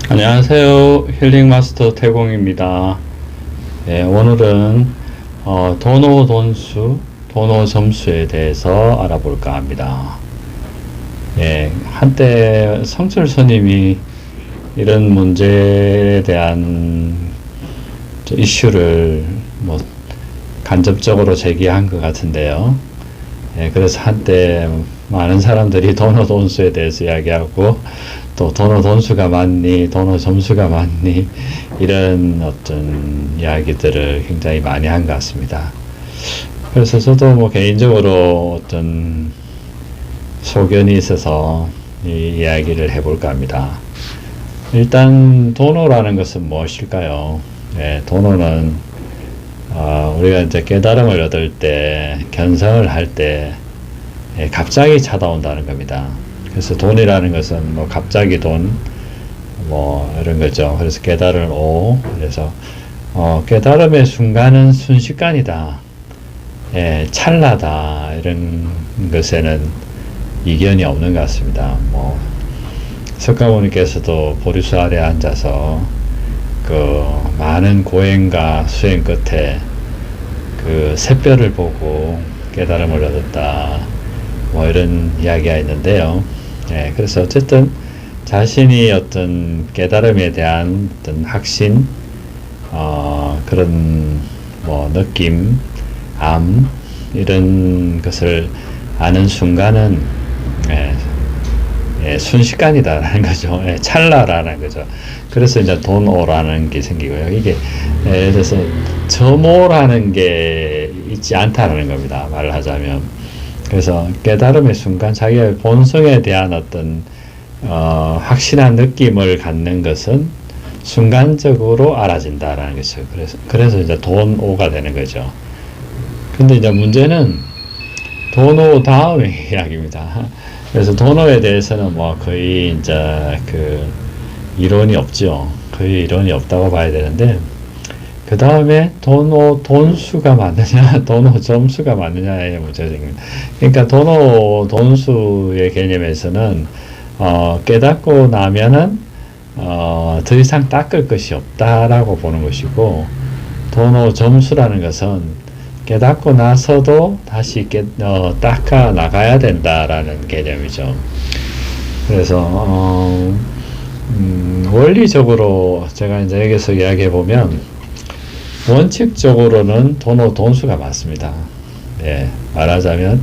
안녕하세요. 힐링마스터 태공입니다. 오늘은 도노 돈수, 도노 점수에 대해서 알아볼까 합니다. 한때 성철 스님이 이런 문제에 대한 이슈를 간접적으로 제기한 것 같은데요. 그래서 한때 많은 사람들이 도노 돈수에 대해서 이야기하고 또 도노 돈수가 맞니, 도노 점수가 맞니, 이런 어떤 이야기들을 굉장히 많이 한 것 같습니다. 그래서 저도 개인적으로 어떤 소견이 있어서 이 이야기를 해볼까 합니다. 일단 도노라는 것은 무엇일까요? 도노는 우리가 이제 깨달음을 얻을 때, 견성을 할 때 갑자기 찾아온다는 겁니다. 그래서 돈이라는 것은 갑자기 돈, 이런 거죠. 그래서 깨달음 오. 그래서 깨달음의 순간은 순식간이다. 찰나다. 이런 것에는 이견이 없는 것 같습니다. 석가모니께서도 보리수 아래 앉아서 그 많은 고행과 수행 끝에 그 샛별을 보고 깨달음을 얻었다. 이런 이야기가 있는데요. 그래서 어쨌든 자신이 어떤 깨달음에 대한 어떤 확신, 그런 느낌, 암, 이런 것을 아는 순간은 순식간이다라는 거죠. 찰나라는 거죠. 그래서 이제 돈오라는 게 생기고요. 이게 예를 들어서 점오라는 게 있지 않다라는 겁니다. 말을 하자면. 그래서 깨달음의 순간 자기의 본성에 대한 어떤 확실한 느낌을 갖는 것은 순간적으로 알아진다라는 것이죠. 그래서 이제 돈오가 되는 거죠. 근데 이제 문제는 돈오 다음의 이야기입니다. 그래서 돈오에 대해서는 거의 이제 그 이론이 없죠. 거의 이론이 없다고 봐야 되는데, 그 다음에 도노 돈수가 맞느냐, 도노 점수가 맞느냐의 문제가 생깁니다. 그러니까 도노 돈수의 개념에서는 깨닫고 나면은 더 이상 닦을 것이 없다라고 보는 것이고, 도노 점수라는 것은 깨닫고 나서도 다시 닦아 나가야 된다라는 개념이죠. 그래서 원리적으로 제가 이제 여기서 이야기해 보면, 원칙적으로는 도노 돈수가 맞습니다. 말하자면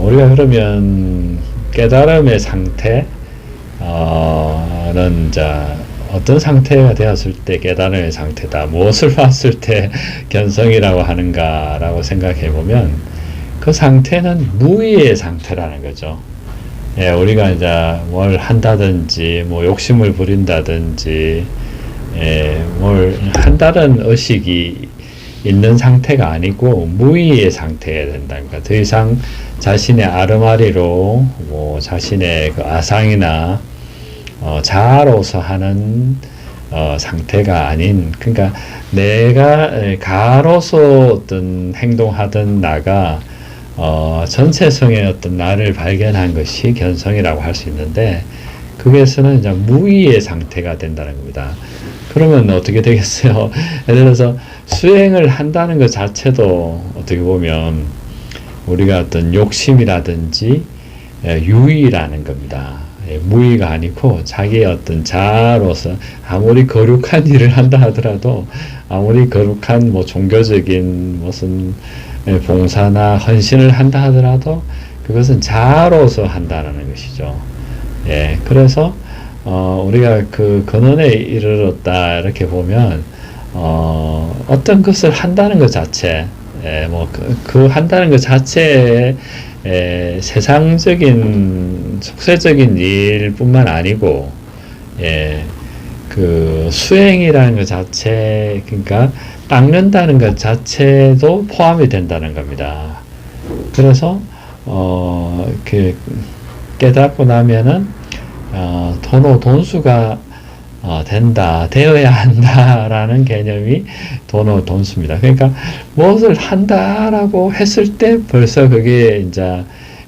우리가 그러면 깨달음의 상태는 어떤 상태가 되었을 때 깨달음의 상태다, 무엇을 봤을 때 견성이라고 하는가라고 생각해 보면 그 상태는 무의의 상태라는 거죠. 우리가 이제 뭘 한다든지 욕심을 부린다든지 뭘 한다는 의식이 있는 상태가 아니고 무의의 상태가 된다니까. 더 이상 자신의 아르마리로 자신의 그 아상이나 자아로서 하는 상태가 아닌, 그러니까 내가 가로서 어떤 행동하던 나가 전체성의 어떤 나를 발견한 것이 견성이라고 할 수 있는데, 그게서는 이제 무의의 상태가 된다는 겁니다. 그러면 어떻게 되겠어요? 예를 들어서 수행을 한다는 것 자체도 어떻게 보면 우리가 어떤 욕심이라든지 유의라는 겁니다. 무의가 아니고 자기의 어떤 자아로서 아무리 거룩한 일을 한다 하더라도, 아무리 거룩한 종교적인 무슨 봉사나 헌신을 한다 하더라도 그것은 자아로서 한다는 것이죠. 그래서 우리가 그 근원에 이르렀다 이렇게 보면 어떤 것을 한다는 것 자체, 그 한다는 것 자체에 세상적인 속세적인 일뿐만 아니고 그 수행이라는 것 자체, 그러니까 닦는다는 것 자체도 포함이 된다는 겁니다. 그래서 그 깨닫고 나면은 도노 돈수가 되어야 한다라는 개념이 도노 돈수입니다. 그러니까 무엇을 한다라고 했을 때 벌써 그게 이제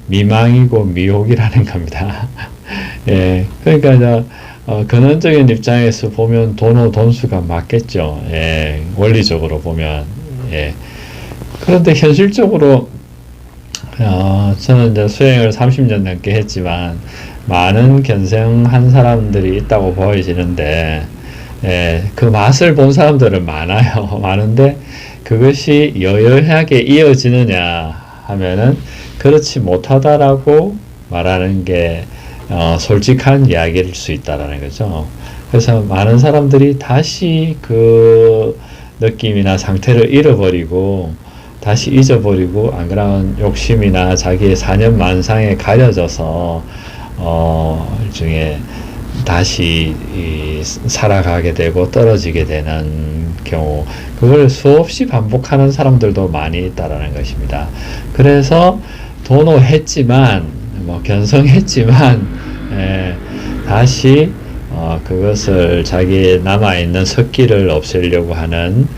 미망이고 미혹이라는 겁니다. 그러니까 근원적인 입장에서 보면 돈오 돈수가 맞겠죠. 예, 원리적으로 보면. 예. 그런데 현실적으로 저는 이제 수행을 30년 넘게 했지만 많은 견성한 사람들이 있다고 보여지는데, 예, 그 맛을 본 사람들은 많아요. 많은데 그것이 여여하게 이어지느냐 하면은 그렇지 못하다라고 말하는 게 솔직한 이야기일 수 있다라는 거죠. 그래서 많은 사람들이 다시 그 느낌이나 상태를 잃어버리고 다시 잊어버리고 안 그러면 욕심이나 자기의 사념만상에 가려져서 일종의 다시 살아가게 되고 떨어지게 되는 경우, 그걸 수없이 반복하는 사람들도 많이 있다라는 것입니다. 그래서 도노했지만 견성했지만 다시 그것을 자기의 남아있는 습기를 없애려고 하는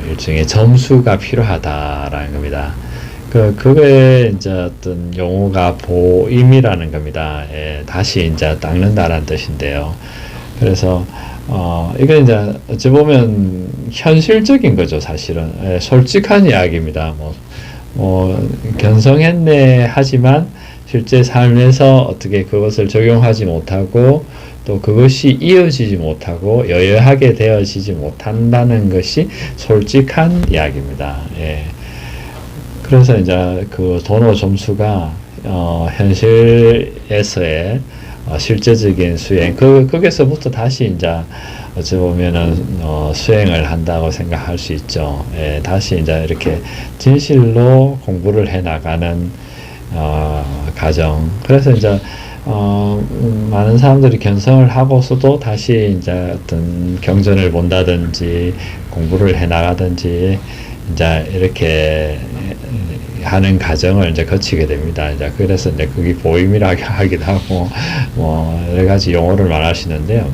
일종의 점수가 필요하다라는 겁니다. 그게 이제 어떤 용어가 보임이라는 겁니다. 예, 다시 이제 닦는다라는 뜻인데요. 그래서 이건 이제 어찌 보면 현실적인 거죠, 사실은. 예, 솔직한 이야기입니다. 견성했네 하지만 실제 삶에서 어떻게 그것을 적용하지 못하고 또 그것이 이어지지 못하고 여여하게 되어지지 못한다는 것이 솔직한 이야기입니다. 예. 그래서 이제 그 도노 점수가 현실에서의 실제적인 수행, 거기서부터 다시 이제 어찌 보면은 수행을 한다고 생각할 수 있죠. 예, 다시 이제 이렇게 진실로 공부를 해 나가는 과정. 그래서 이제 많은 사람들이 견성을 하고서도 다시 이제 어떤 경전을 본다든지 공부를 해 나가든지 이제 이렇게 하는 과정을 이제 거치게 됩니다. 이제 그래서 이제 그게 보임이라고 하기도 하고 여러 가지 용어를 말하시는데요.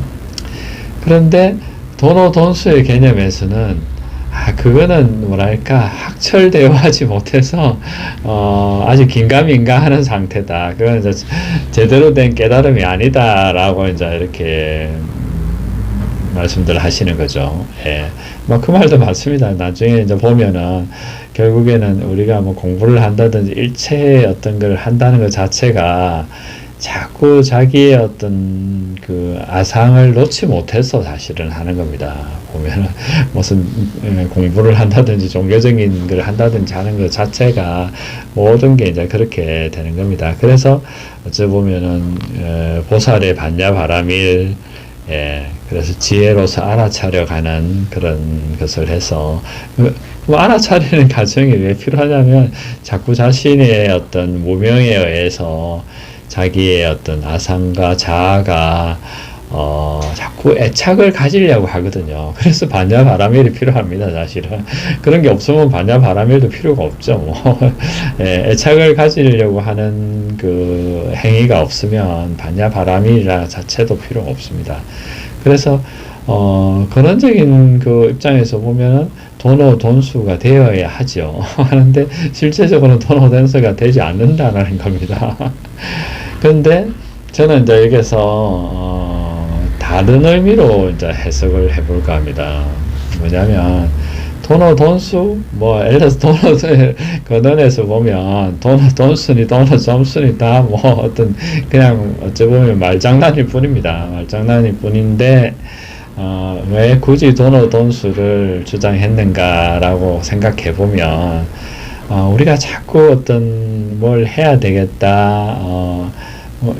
그런데 도노 돈수의 개념에서는 그거는 뭐랄까 학철되어 하지 못해서 아주 긴가민가하는 상태다. 그건 이제 제대로 된 깨달음이 아니다라고 이제 이렇게 말씀들 하시는 거죠. 예. 그 말도 맞습니다. 나중에 이제 보면은 결국에는 우리가 공부를 한다든지 일체의 어떤 걸 한다는 것 자체가 자꾸 자기의 어떤 그 아상을 놓지 못해서 사실은 하는 겁니다. 보면은 무슨 공부를 한다든지 종교적인 걸 한다든지 하는 것 자체가 모든 게 이제 그렇게 되는 겁니다. 그래서 어찌 보면은 보살의 반야바라밀, 예, 그래서 지혜로서 알아차려가는 그런 것을 해서 알아차리는 과정이 왜 필요하냐면 자꾸 자신의 어떤 무명에 의해서 자기의 어떤 아상과 자아가 자꾸 애착을 가지려고 하거든요. 그래서 반야바라밀이 필요합니다, 사실은. 그런 게 없으면 반야바라밀도 필요가 없죠. 예, 애착을 가지려고 하는 그 행위가 없으면 반야바라밀이라 자체도 필요가 없습니다. 그래서 근원적인 그 입장에서 보면은 도노 돈수가 되어야 하죠. 하는데 실제적으로는 도노 돈수가 되지 않는다는 겁니다. 그런데 저는 이제 여기서 다른 의미로 이제 해석을 해볼까 합니다. 뭐냐면 도노 돈수, 예를 들어서 도노 근원에서 보면 도노 돈수니 도노 점수니 다 어떤 그냥 어찌 보면 말장난일 뿐입니다. 말장난일 뿐인데 왜 굳이 도노 돈수를 주장했는가라고 생각해 보면 우리가 자꾸 어떤 뭘 해야 되겠다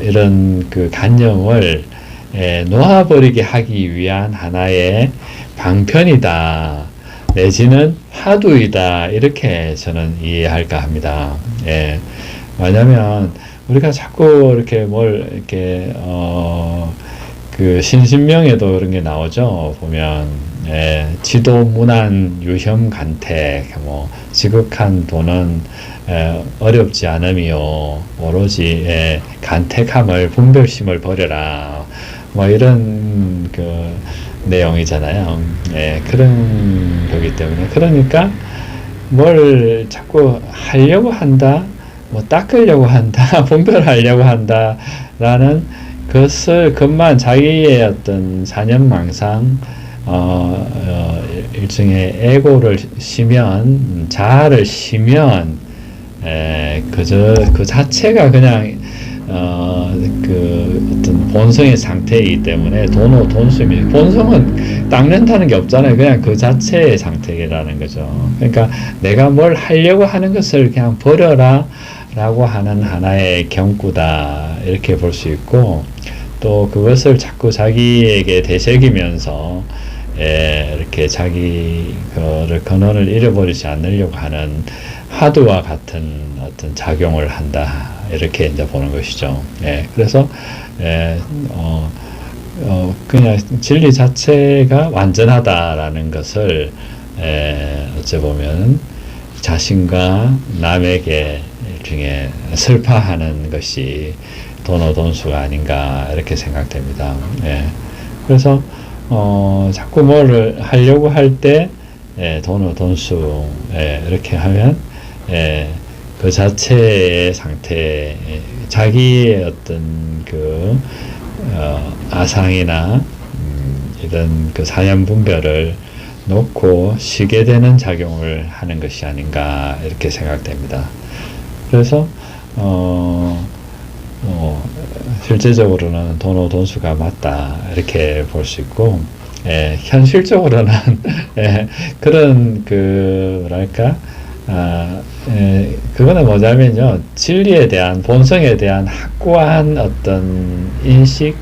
이런 그 관념을 놓아버리게 하기 위한 하나의 방편이다 내지는 화두이다, 이렇게 저는 이해할까 합니다. 예. 왜냐면 우리가 자꾸 이렇게 이렇게 그 신신명에도 그런 게 나오죠. 보면 지도문안 유혐간택, 지극한 도는 어렵지 않음이요 오로지 간택함을 분별심을 버려라, 이런 그 내용이잖아요. 그런 거기 때문에, 그러니까 뭘 자꾸 하려고 한다, 닦으려고 한다, 분별하려고 한다라는 그것만 자기의 어떤 사념망상, 일종의 에고를 쉬면, 자아를 쉬면, 그저 그 자체가 그냥 그 어떤 본성의 상태이기 때문에 돈수입니다. 본성은 닦는다는 게 없잖아요. 그냥 그 자체의 상태라는 거죠. 그러니까 내가 뭘 하려고 하는 것을 그냥 버려라 라고 하는 하나의 경구다, 이렇게 볼 수 있고, 또 그것을 자꾸 자기에게 되새기면서 이렇게 자기 그를 근원을 잃어버리지 않으려고 하는 화두와 같은 어떤 작용을 한다, 이렇게 이제 보는 것이죠. 그래서 그냥 진리 자체가 완전하다라는 것을 어찌 보면 자신과 남에게 중에 설파하는 것이 도노돈수가 아닌가, 이렇게 생각됩니다. 그래서 자꾸 뭘 하려고 할 때 도노돈수 이렇게 하면 그 자체의 상태, 자기의 어떤 그 아상이나 이런 그 사연 분별을 놓고 쉬게 되는 작용을 하는 것이 아닌가, 이렇게 생각됩니다. 그래서 실제적으로는 도노돈수가 맞다, 이렇게 볼 수 있고, 현실적으로는 그런 그 뭐랄까, 그거는 뭐냐면요, 진리에 대한, 본성에 대한 확고한 어떤 인식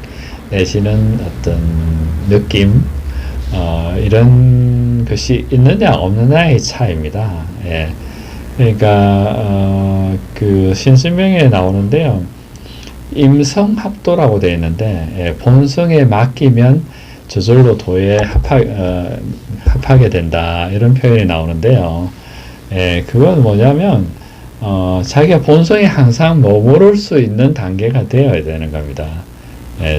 내지는 어떤 느낌, 이런 것이 있느냐 없느냐의 차이입니다. 그러니까 그 신신명에 나오는데요, 임성합도라고 되어 있는데, 본성에 맡기면 저절로 도에 합하게 된다, 이런 표현이 나오는데요. 그건 뭐냐면 자기가 본성에 항상 머무를 수 있는 단계가 되어야 되는 겁니다.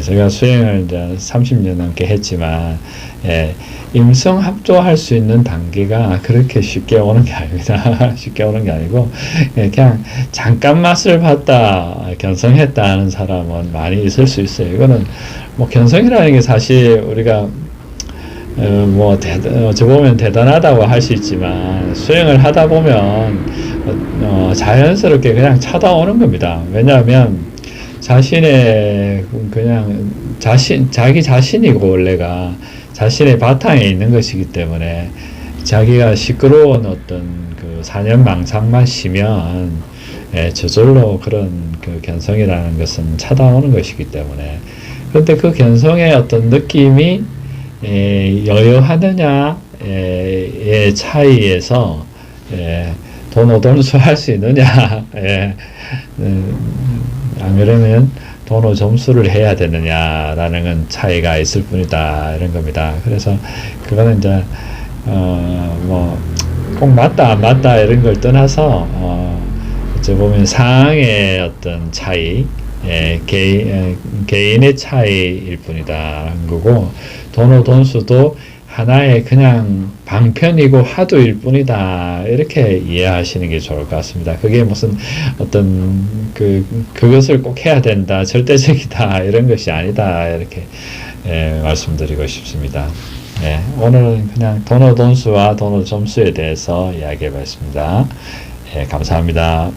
제가 수행을 이제 30년 넘게 했지만, 임성합조할 수 있는 단계가 그렇게 쉽게 오는 게 아닙니다. 쉽게 오는 게 아니고, 그냥 잠깐 맛을 봤다, 견성했다 하는 사람은 많이 있을 수 있어요. 이거는 뭐 견성이라는 게 사실 우리가 어찌 보면 대단하다고 할 수 있지만, 수행을 하다 보면 자연스럽게 그냥 찾아오는 겁니다. 왜냐하면 자신의 그냥 자기 자신이고, 원래가 자신의 바탕에 있는 것이기 때문에, 자기가 시끄러운 어떤 그 사념망상만 쉬면 저절로 그런 그 견성이라는 것은 찾아오는 것이기 때문에, 그런데 그 견성의 어떤 느낌이 여여하느냐의 차이에서 도노돈수 할 수 있느냐, 안 그러면 도노 점수를 해야 되느냐라는 건 차이가 있을 뿐이다, 이런 겁니다. 그래서 그거는 이제 꼭 맞다 안 맞다 이런 걸 떠나서 어찌 보면 상황의 어떤 차이, 개인의 차이일 뿐이다 한 거고, 도노돈수도 하나의 그냥 방편이고 화두일 뿐이다, 이렇게 이해하시는 게 좋을 것 같습니다. 그게 무슨 어떤 그것을 꼭 해야 된다, 절대적이다, 이런 것이 아니다, 이렇게 말씀드리고 싶습니다. 오늘은 그냥 도노돈수와 도노점수에 대해서 이야기해 봤습니다. 감사합니다.